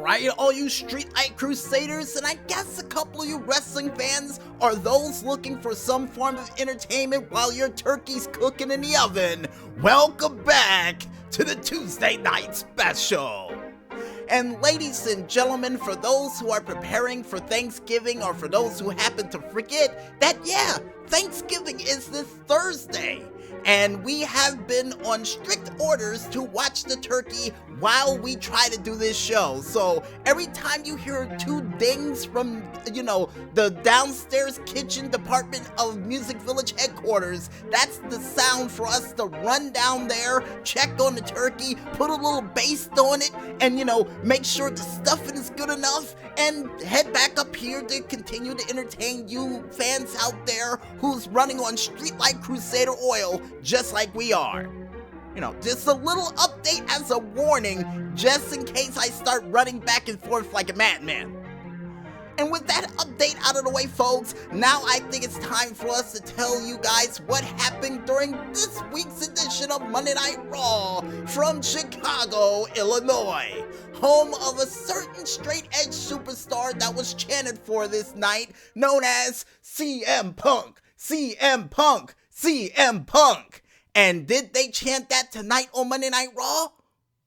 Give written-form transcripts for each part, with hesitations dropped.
right, all you Streetlight Crusaders, and I guess a couple of you wrestling fans are those looking for some form of entertainment while your turkey's cooking in the oven. Welcome back to the Tuesday Night Special. And ladies and gentlemen, for those who are preparing for Thanksgiving, or for those who happen to forget that, yeah, Thanksgiving is this Thursday. And we have been on strict orders to watch the turkey while we try to do this show. So every time you hear two dings from, the downstairs kitchen department of Music Village headquarters, that's the sound for us to run down there, check on the turkey, put a little baste on it, and, make sure the stuffing is good enough, and head back up here to continue to entertain you fans out there who's running on Streetlight Crusader oil, just like we are. Just a little update as a warning, just in case I start running back and forth like a madman. And with that update out of the way, folks, now I think it's time for us to tell you guys what happened during this week's edition of Monday Night Raw from Chicago, Illinois, home of a certain straight-edge superstar that was chanted for this night, known as CM Punk, CM Punk, CM Punk. And did they chant that tonight on Monday Night Raw?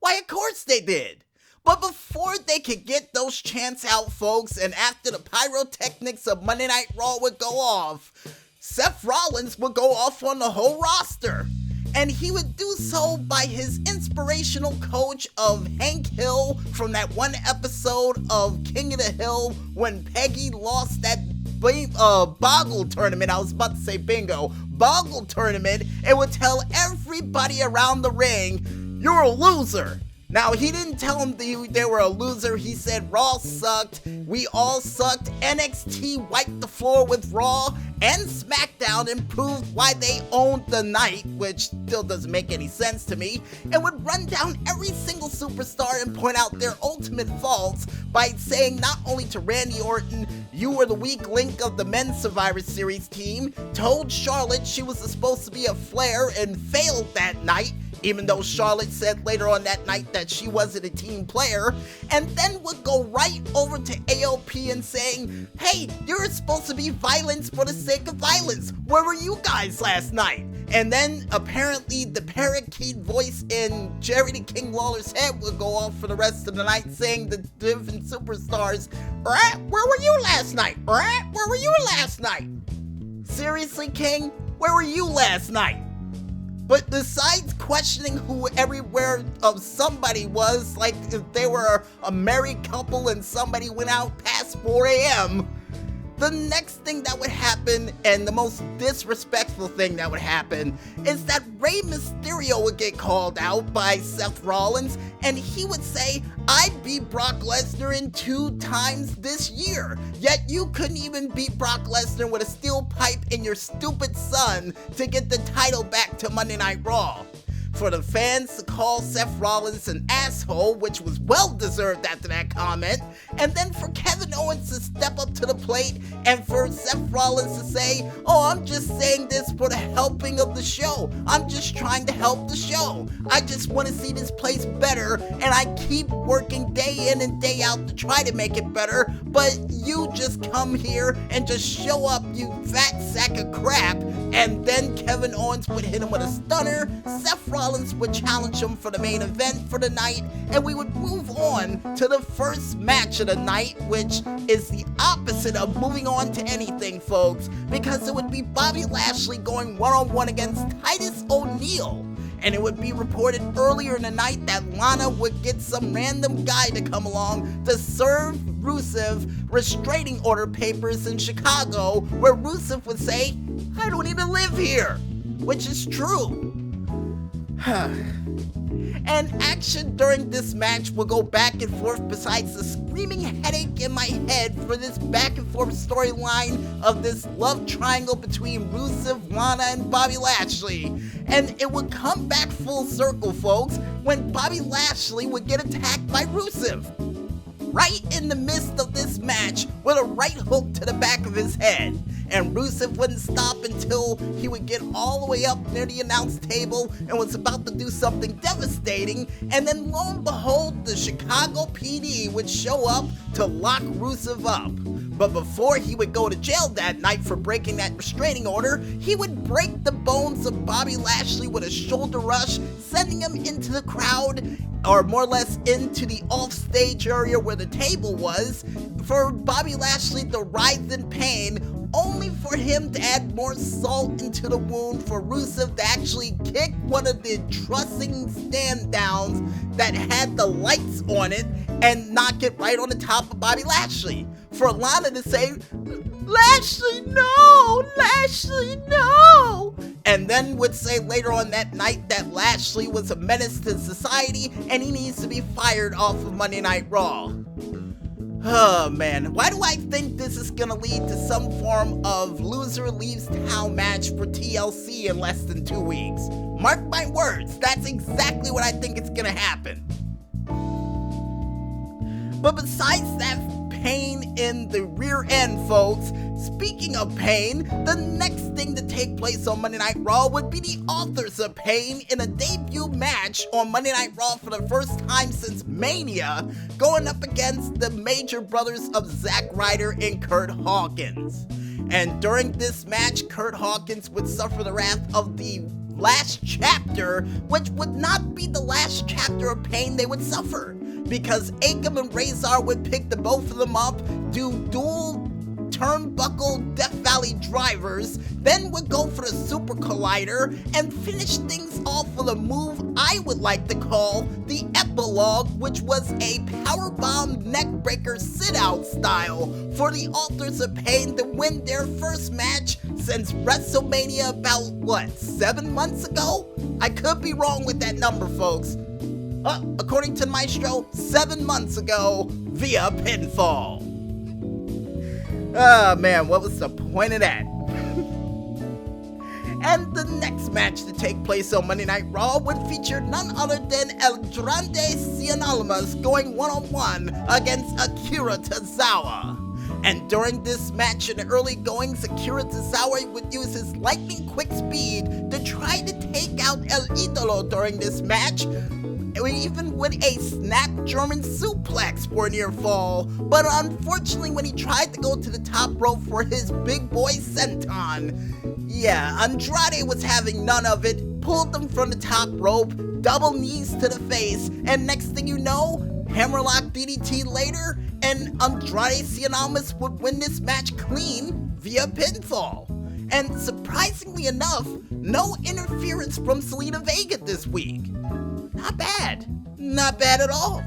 Why, of course they did. But before they could get those chants out, folks, and after the pyrotechnics of Monday Night Raw would go off, Seth Rollins would go off on the whole roster. And he would do so by his inspirational coach of Hank Hill from that one episode of King of the Hill when Peggy lost that Boggle tournament. I was about to say bingo. Boggle tournament. It would tell everybody around the ring, you're a loser. Now, he didn't tell them they were a loser. He said Raw sucked. We all sucked. NXT wiped the floor with Raw, and SmackDown and proved why they owned the night, which still doesn't make any sense to me, and would run down every single superstar and point out their ultimate faults by saying not only to Randy Orton, you were the weak link of the men's Survivor Series team, told Charlotte she was supposed to be a Flair and failed that night, even though Charlotte said later on that night that she wasn't a team player, and then would go right over to AOP and saying, hey, you're supposed to be violence for the sake of violence. Where were you guys last night? And then apparently the parakeet voice in Jerry the King Lawler's head would go off for the rest of the night saying the different superstars, where were you last night? Where were you last night? Seriously, King? Where were you last night? But besides questioning who everywhere of somebody was, like if they were a married couple and somebody went out past 4 a.m., the next thing that would happen, and the most disrespectful thing that would happen, is that Rey Mysterio would get called out by Seth Rollins, and he would say, I beat Brock Lesnar in 2 times this year, yet you couldn't even beat Brock Lesnar with a steel pipe in your stupid son to get the title back to Monday Night Raw. For the fans to call Seth Rollins an asshole, which was well deserved after that comment, and then for Kevin Owens to step up to the plate and for Seth Rollins to say, oh, I'm just saying this for the helping of the show. I'm just trying to help the show. I just want to see this place better, and I keep working day in and day out to try to make it better, but you just come here and just show up, you fat sack of crap. And then Kevin Owens would hit him with a stunner, Seth Rollins would challenge him for the main event for the night, and we would move on to the first match of the night, which is the opposite of moving on to anything, folks, because it would be Bobby Lashley going one-on-one against Titus O'Neil. And it would be reported earlier in the night that Lana would get some random guy to come along to serve Rusev restraining order papers in Chicago, where Rusev would say, I don't even live here, which is true. And action during this match will go back and forth besides the screaming headache in my head for this back and forth storyline of this love triangle between Rusev, Lana, and Bobby Lashley. And it would come back full circle, folks, when Bobby Lashley would get attacked by Rusev. right in the midst of this match with a right hook to the back of his head. And Rusev wouldn't stop until he would get all the way up near the announce table and was about to do something devastating, and then lo and behold, the Chicago PD would show up to lock Rusev up. But before he would go to jail that night for breaking that restraining order, he would break the bones of Bobby Lashley with a shoulder rush, sending him into the crowd, or more or less into the offstage area where the table was, for Bobby Lashley to writhe in pain, only for him to add more salt into the wound for Rusev to actually kick one of the trussing stand downs that had the lights on it and knock it right on the top of Bobby Lashley. For Lana to say, "Lashley, no! Lashley, no!" And then would say later on that night that Lashley was a menace to society and he needs to be fired off of Monday Night Raw. Oh man, why do I think this is gonna lead to some form of loser leaves town match for TLC in less than 2 weeks? Mark my words, that's exactly what I think is gonna happen. But besides that pain in the rear end, folks, speaking of pain, the next thing to take place on Monday Night Raw would be the Authors of Pain in a debut match on Monday Night Raw for the first time since Mania, going up against the major brothers of Zack Ryder and Kurt Hawkins. And during this match, Kurt Hawkins would suffer the wrath of the last chapter, which would not be the last chapter of pain they would suffer, because Akam and Razor would pick the both of them up, do dual turnbuckle Death Valley drivers, then would go for the Super Collider, and finish things off with a move I would like to call the Epilogue, which was a powerbomb neckbreaker sit-out style for the Authors of Pain to win their first match since WrestleMania about, 7 months ago? I could be wrong with that number, folks. According to Maestro, 7 months ago via pinfall. Oh man, what was the point of that? And the next match to take place on Monday Night Raw would feature none other than El Grande Cianalmas going one-on-one against Akira Tozawa. And during this match in the early goings, Akira Tozawa would use his lightning quick speed to try to take out El Idolo during this match, even with a snap German suplex for a near fall. But unfortunately, when he tried to go to the top rope for his big boy senton, Andrade was having none of it, pulled him from the top rope, double knees to the face, and next thing you know, hammerlock DDT later, and Andrade Cianalmas would win this match clean via pinfall. And surprisingly enough, no interference from Zelina Vega this week. Not bad. Not bad at all.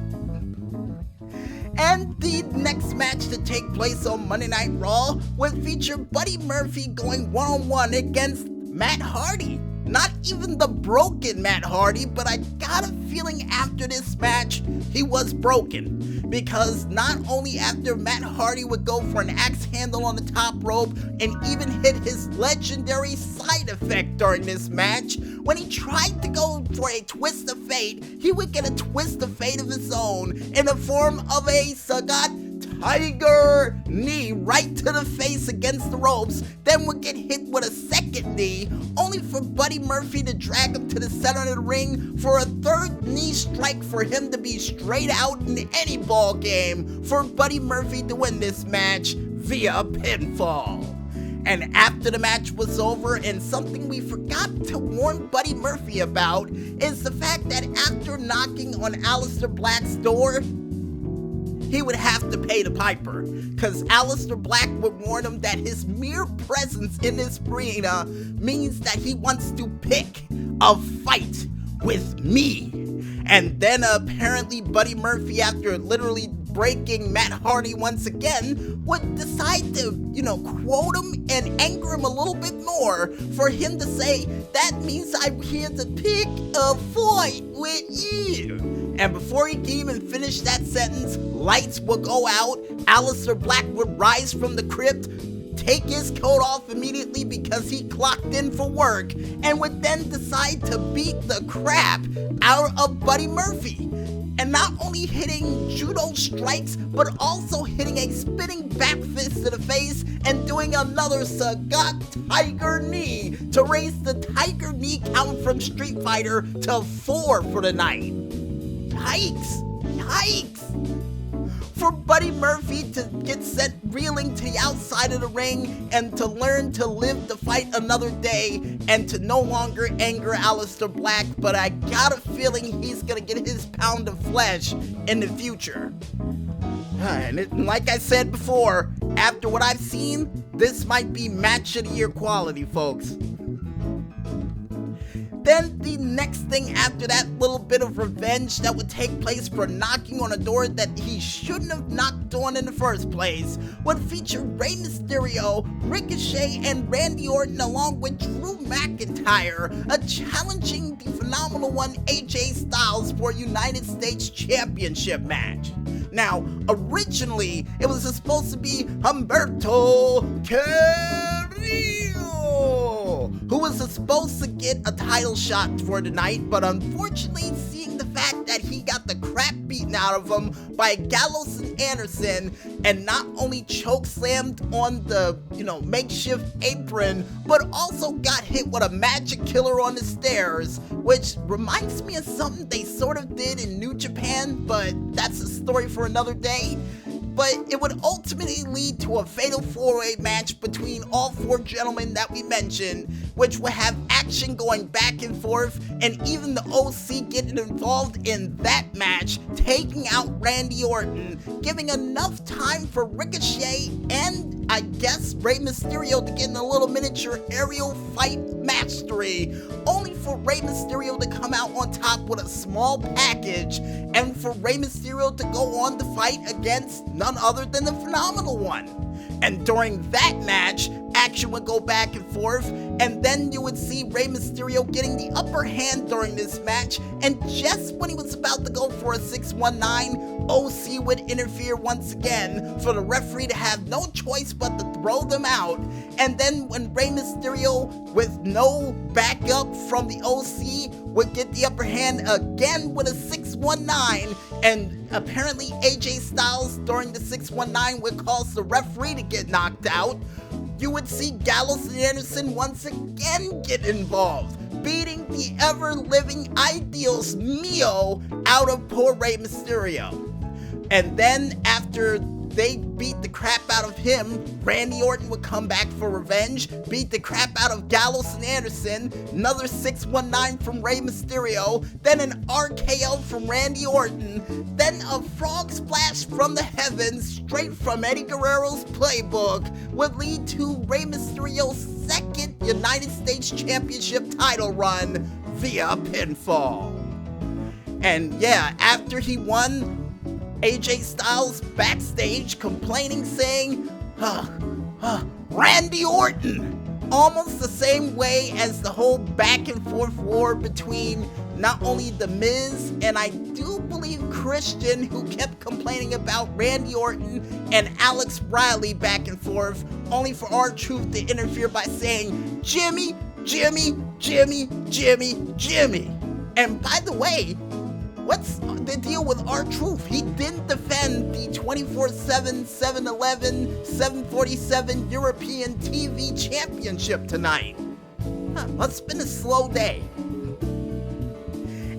And the next match to take place on Monday Night Raw would feature Buddy Murphy going one-on-one against Matt Hardy. Not even the broken Matt Hardy, but I got a feeling after this match, he was broken. Because not only after Matt Hardy would go for an axe handle on the top rope and even hit his legendary side effect during this match, when he tried to go for a twist of fate, he would get a twist of fate of his own in the form of a Sagat Tiger knee right to the face against the ropes, then would get hit with a second knee, only for Buddy Murphy to drag him to the center of the ring for a third knee strike for him to be straight out in any ball game, for Buddy Murphy to win this match via pinfall. And after the match was over, and something we forgot to warn Buddy Murphy about, is the fact that after knocking on Aleister Black's door, he would have to pay the piper, because Aleister Black would warn him that his mere presence in this arena means that he wants to pick a fight with me. And then apparently Buddy Murphy, after literally breaking Matt Hardy once again, would decide to, quote him and anger him a little bit more for him to say, "That means I'm here to pick a fight with you." And before he can even finish that sentence, lights would go out, Aleister Black would rise from the crypt, take his coat off immediately because he clocked in for work, and would then decide to beat the crap out of Buddy Murphy. and not only hitting judo strikes, but also hitting a spinning back fist to the face and doing another Sagat Tiger Knee to raise the Tiger Knee count from Street Fighter to 4 for the night. Yikes! For Buddy Murphy to get sent reeling to the outside of the ring and to learn to live to fight another day and to no longer anger Aleister Black, but I got a feeling he's gonna get his pound of flesh in the future. And like I said before, after what I've seen, this might be match of the year quality, folks. Then the next thing after that little bit of revenge that would take place for knocking on a door that he shouldn't have knocked on in the first place would feature Rey Mysterio, Ricochet, and Randy Orton along with Drew McIntyre, challenging the Phenomenal One AJ Styles for a United States Championship match. Now, originally, it was supposed to be Humberto Carrillo who was supposed to get a title shot for tonight, but unfortunately, seeing the fact that he got the crap beaten out of him by Gallows and Anderson, and not only chokeslammed on the, makeshift apron, but also got hit with a magic killer on the stairs, which reminds me of something they sort of did in New Japan, but that's a story for another day. But it would ultimately lead to a fatal 4-way match between all 4 gentlemen that we mentioned, which would have action going back and forth, and even the OC getting involved in that match, taking out Randy Orton, giving enough time for Ricochet and, I guess, Rey Mysterio to get in a little miniature aerial fight mastery, only for Rey Mysterio to come out on top with a small package, and for Rey Mysterio to go on to fight against none other than the Phenomenal One. And during that match, action would go back and forth, and then you would see Rey Mysterio getting the upper hand during this match, and just when he was about to go for a 619, OC would interfere once again for the referee to have no choice but to throw them out. And then when Rey Mysterio, with no backup from the OC, would get the upper hand again with a 619, and apparently AJ Styles during the 619 would cause the referee to get knocked out, you would see Gallows and Anderson once again get involved, beating the ever-living Ideal's Mio out of poor Rey Mysterio. And then after they beat the crap out of him, Randy Orton would come back for revenge, beat the crap out of Gallows and Anderson, another 619 from Rey Mysterio, then an RKO from Randy Orton, then a frog splash from the heavens straight from Eddie Guerrero's playbook would lead to Rey Mysterio's second United States Championship title run via pinfall. And yeah, after he won, AJ Styles backstage complaining, saying, Randy Orton! Almost the same way as the whole back and forth war between not only The Miz and I do believe Christian, who kept complaining about Randy Orton and Alex Riley back and forth, only for R-Truth to interfere by saying, Jimmy, Jimmy, Jimmy, Jimmy, Jimmy. And by the way, what's the deal with R-Truth? He didn't defend the 24/7, 7-Eleven, 747 European TV Championship tonight. Must have been a slow day.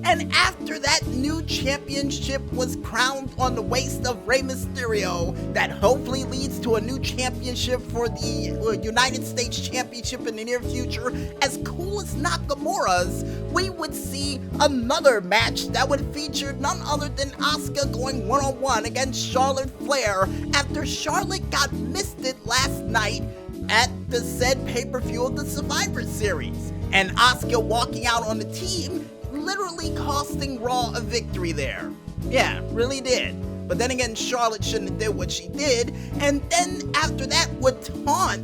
And after that new championship was crowned on the waist of Rey Mysterio, that hopefully leads to a new championship for the United States Championship in the near future, as cool as Nakamura's, we would see another match that would feature none other than Asuka going one-on-one against Charlotte Flair after Charlotte got misted last night at the said pay-per-view of the Survivor Series, and Asuka walking out on the team, literally costing Raw a victory there. Yeah, really did. But then again, Charlotte shouldn't have did what she did, and then after that would taunt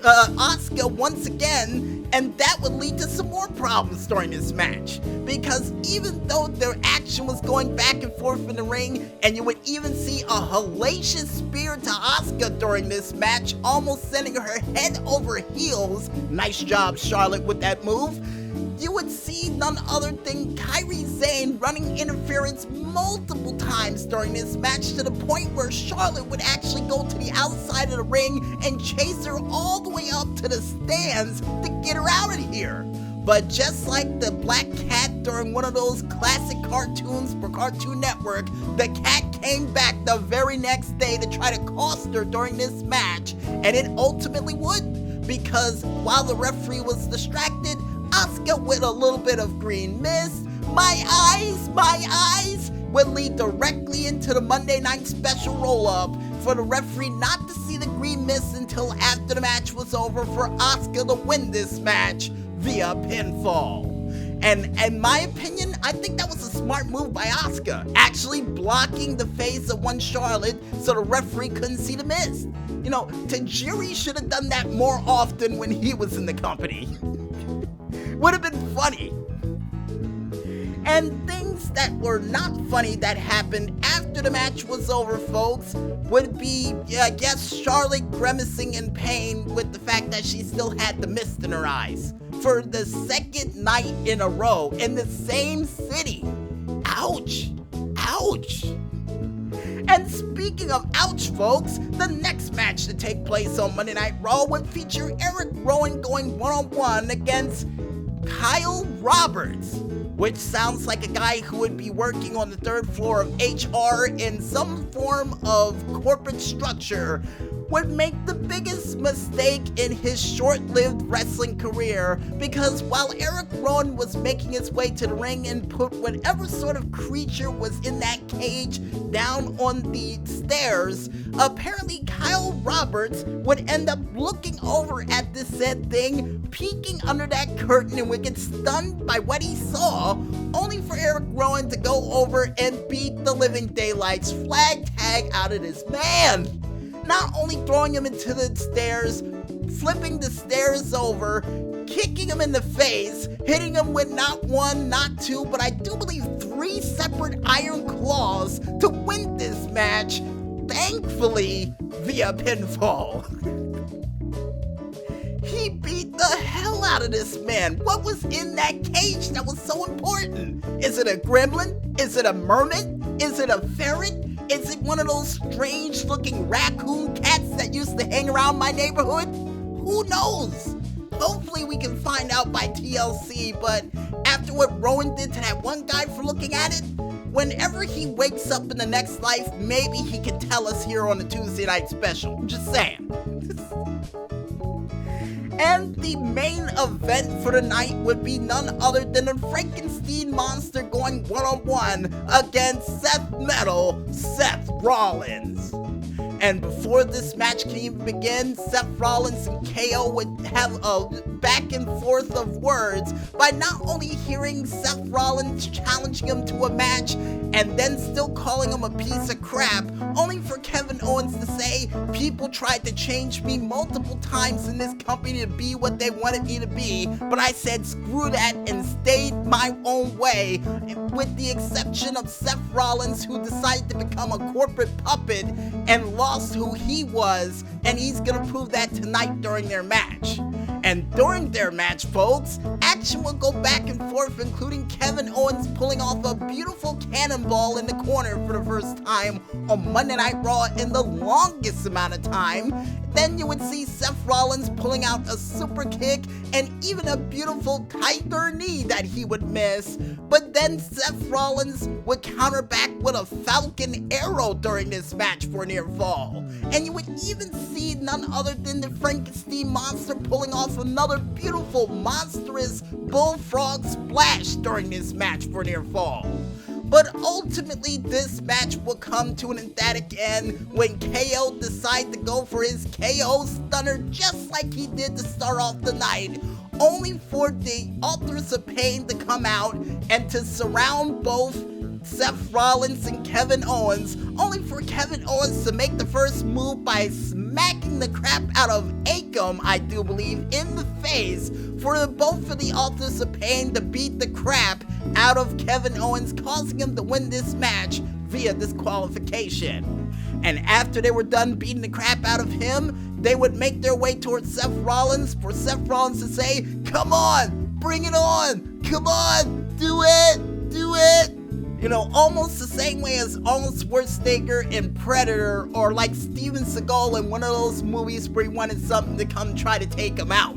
Asuka once again, and that would lead to some more problems during this match, because even though their action was going back and forth in the ring, and you would even see a hellacious spear to Asuka during this match, almost sending her head over heels, nice job Charlotte with that move, you would see none other than Kairi Sane running interference multiple times during this match, to the point where Charlotte would actually go to the outside of the ring and chase her all the way up to the stands to get her out of here. But just like the Black Cat during one of those classic cartoons for Cartoon Network, the cat came back the very next day to try to cost her during this match, and it ultimately would, because while the referee was distracted, Asuka with a little bit of green mist, my eyes, would lead directly into the Monday Night Special roll-up for the referee not to see the green mist until after the match was over for Asuka to win this match via pinfall. And in my opinion, I think that was a smart move by Asuka, actually blocking the face of one Charlotte so the referee couldn't see the mist. You know, Tajiri should have done that more often when he was in the company. Would have been funny. And things that were not funny that happened after the match was over, folks, would be, I guess, Charlotte grimacing in pain with the fact that she still had the mist in her eyes for the second night in a row in the same city. Ouch. Ouch. And speaking of ouch, folks, the next match to take place on Monday Night Raw would feature Eric Rowan going one-on-one against Kyle Roberts, which sounds like a guy who would be working on the third floor of HR in some form of corporate structure, would make the biggest mistake in his short-lived wrestling career, because while Eric Rowan was making his way to the ring and put whatever sort of creature was in that cage down on the stairs, apparently Kyle Roberts would end up looking over at this said thing, peeking under that curtain, and would get stunned by what he saw, only for Eric Rowan to go over and beat the living daylights flag tag out of this man. Not only throwing him into the stairs, flipping the stairs over, kicking him in the face, hitting him with not one, not two, but I do believe 3 separate iron claws to win this match, thankfully via pinfall. He beat the hell out of this man. What was in that cage that was so important? Is it a gremlin? Is it a mermaid? Is it a ferret? Is it one of those strange looking raccoon cats that used to hang around my neighborhood? Who knows? Hopefully we can find out by TLC, but after what Rowan did to that one guy for looking at it, whenever he wakes up in the next life, maybe he can tell us here on the Tuesday Night Special. I'm just saying. And the main event for the night would be none other than the Frankenstein monster going one-on-one against Seth Rollins. And before this match can even begin, Seth Rollins and KO would have a back and forth of words by not only hearing Seth Rollins challenging him to a match and then still calling him a piece of crap, only for Kevin Owens to say, people tried to change me multiple times in this company to be what they wanted me to be, but I said screw that and stayed my own way, with the exception of Seth Rollins, who decided to become a corporate puppet and lost who he was, and he's gonna prove that tonight during their match. And during their match, folks, action will go back and forth, including Kevin Owens pulling off a beautiful cannonball in the corner for the first time on Monday Night Raw in the longest amount of time. Then you would see Seth Rollins pulling out a super kick and even a beautiful tiger knee that he would miss. But then Seth Rollins would counter back with a Falcon Arrow during this match for a near fall. And you would even see none other than the Frankenstein monster pulling off another beautiful monstrous bullfrog splash during this match for a near fall. But ultimately, this match will come to an emphatic end when KO decides to go for his KO stunner just like he did to start off the night, only for the Authors of Pain to come out and to surround both Seth Rollins and Kevin Owens, only for Kevin Owens to make the first move by smacking the crap out of Akam, I do believe, in the face, for both of the Authors of Pain to beat the crap out of Kevin Owens, causing him to win this match via disqualification. And after they were done beating the crap out of him, they would make their way towards Seth Rollins for Seth Rollins to say, "Come on, bring it on. Come on, do it, do it. You know, almost the same way as Arnold Schwarzenegger in Predator, or like Steven Seagal in one of those movies where he wanted something to come try to take him out.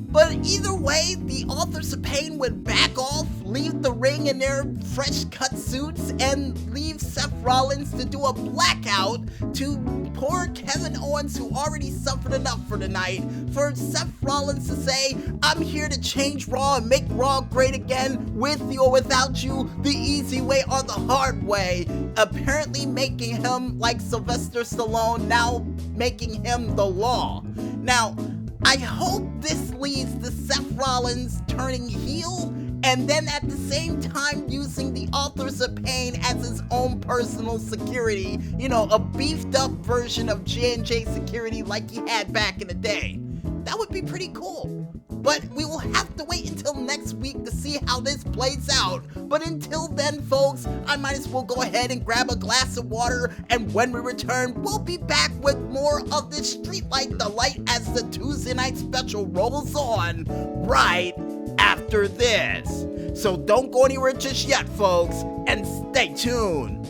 But either way, the authors of pain would back off, leave the ring in their fresh cut suits, and leave Seth Rollins to do a blackout to poor Kevin Owens, who already suffered enough for the night, for Seth Rollins to say, I'm here to change Raw and make Raw great again, with you or without you, the easy way or the hard way, apparently making him like Sylvester Stallone, now making him the Law. Now, I hope this leads to Seth Rollins turning heel, and then at the same time using the Authors of Pain as his own personal security. You know, a beefed up version of J&J security like he had back in the day. That would be pretty cool. But we will have to wait until next week to see how this plays out. But until then, folks, I might as well go ahead and grab a glass of water, and when we return, we'll be back with more of this Streetlight Delight as the Tuesday Night Special rolls on right after this. So don't go anywhere just yet, folks, and stay tuned.